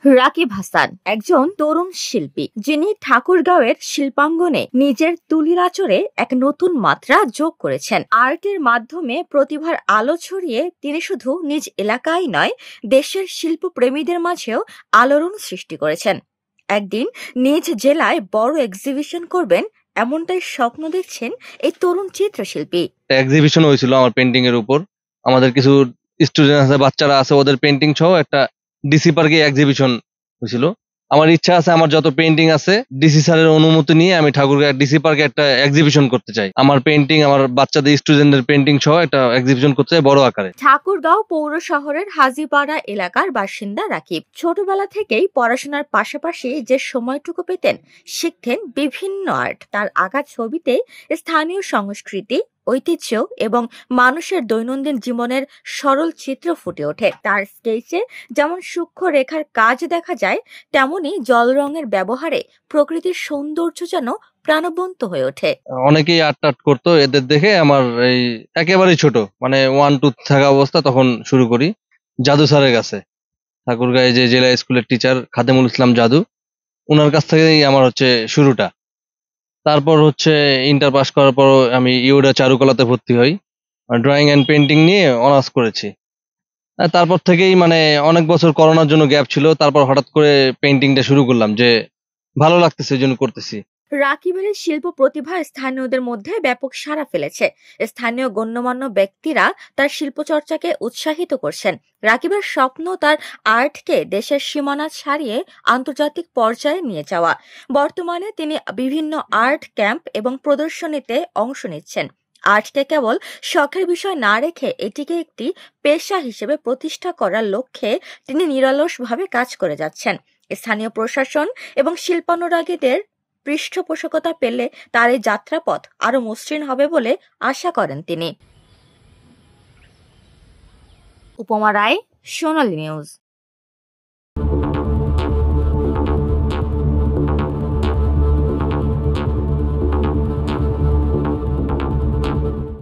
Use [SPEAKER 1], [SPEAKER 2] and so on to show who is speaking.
[SPEAKER 1] রাকিব হাসান একজন তরুণ শিল্পী, যিনি ঠাকুরগাঁওয়ের শিল্পাঙ্গনে নিজের তুলির আঁচড়ে এক নতুন মাত্রা যোগ করেছেন। আর্টের মাধ্যমে প্রতিভার আলো ছড়িয়ে তিনি শুধু নিজ এলাকায় নয়, দেশের শিল্পপ্রেমীদের মাঝেও আলোড়ন সৃষ্টি করেছেন। একদিন নিজ জেলায় বড় এক্সিবিশন করবেন, এমনটাই স্বপ্ন দেখছেন এই তরুণ চিত্রশিল্পী।
[SPEAKER 2] এক্সিবিশন হয়েছিল আমার পেন্টিং এর উপর। আমাদের কিছু স্টুডেন্ট আছে, বাচ্চারা আছে, ওদের পেন্টিং সহ একটা ডিসি পার্কে এক্সিবিশন হয়েছিল। আমার ইচ্ছা আছে, আমার যত পেন্টিং আছে ডিসি স্যারের অনুমতি নিয়ে আমি ঠাকুরগাঁও ডিসি পার্কে একটা এক্সিবিশন করতে চাই। আমার পেন্টিং, আমার বাচ্চাদের স্টুডেন্টদের পেন্টিং সহ একটা এক্সিবিশন করতে চাই বড় আকারে।
[SPEAKER 1] ঠাকুরগাঁও পৌর শহরের হাজীপাড়া এলাকার বাসিন্দা রাকিব ছোটবেলা থেকেই পড়াশোনার পাশাপাশি যে সময়টুকু পেতেন, শিখতেন বিভিন্ন আর্ট। তার আঁকা ছবিতে স্থানীয় সংস্কৃতি, ঐতিহ্য এবং মানুষের দৈনন্দিন জীবনের সরল চিত্র ফুটে ওঠে। তার স্কেচে যেমন সূক্ষ্ম রেখার কাজ দেখা যায়, তেমনি জল রঙের ব্যবহারে প্রকৃতির সৌন্দর্য যেন প্রাণবন্ত হয়ে ওঠে।
[SPEAKER 2] অনেকেই আর্ট টার্ট করতো, এদের দেখে আমার এই একেবারেই ছোট মানে 1-2 থাকা অবস্থা তখন শুরু করি জাদু স্যারের কাছে। ঠাকুরগাঁয়ে যে জেলা স্কুলের টিচার খাদেমুল ইসলাম জাদু, ওনার কাছ থেকেই আমার শুরুটা। তারপর ইন্টার পাস করার পর আমি ইউডা চারুকলাতে ভর্তি হই। ড্রয়িং এন্ড পেন্টিং নিয়ে অনার্স করেছি। তারপর থেকেই মানে অনেক বছর করোনার জন্য গ্যাপ ছিল, তারপর হঠাৎ করে পেন্টিংটা শুরু করলাম, যে ভালো লাগতেছে এই জন্য করতেছি।
[SPEAKER 1] রাকিবের এই শিল্প প্রতিভা স্থানীয়দের মধ্যে ব্যাপক সাড়া ফেলেছে। স্থানীয় গণ্যমান্য ব্যক্তিরা তার শিল্পচর্চাকে উৎসাহিত করছেন। রাকিবের স্বপ্ন তার আর্টকে দেশের সীমানা ছাড়িয়ে আন্তর্জাতিক পর্যায়ে নিয়ে যাওয়া। বর্তমানে তিনি বিভিন্ন আর্ট ক্যাম্প এবং প্রদর্শনীতে অংশ নিচ্ছেন। আর্টকে কেবল শখের বিষয় না রেখে এটিকে একটি পেশা হিসেবে প্রতিষ্ঠা করার লক্ষ্যে তিনি নিরলসভাবে কাজ করে যাচ্ছেন। স্থানীয় প্রশাসন এবং শিল্পানুরাগীদের পৃষ্ঠপোষকতা পেলে তার এই যাত্রাপথ আরো মসৃণ হবে বলে আশা করেন তিনি। উপমা রায়, সোনালী নিউজ।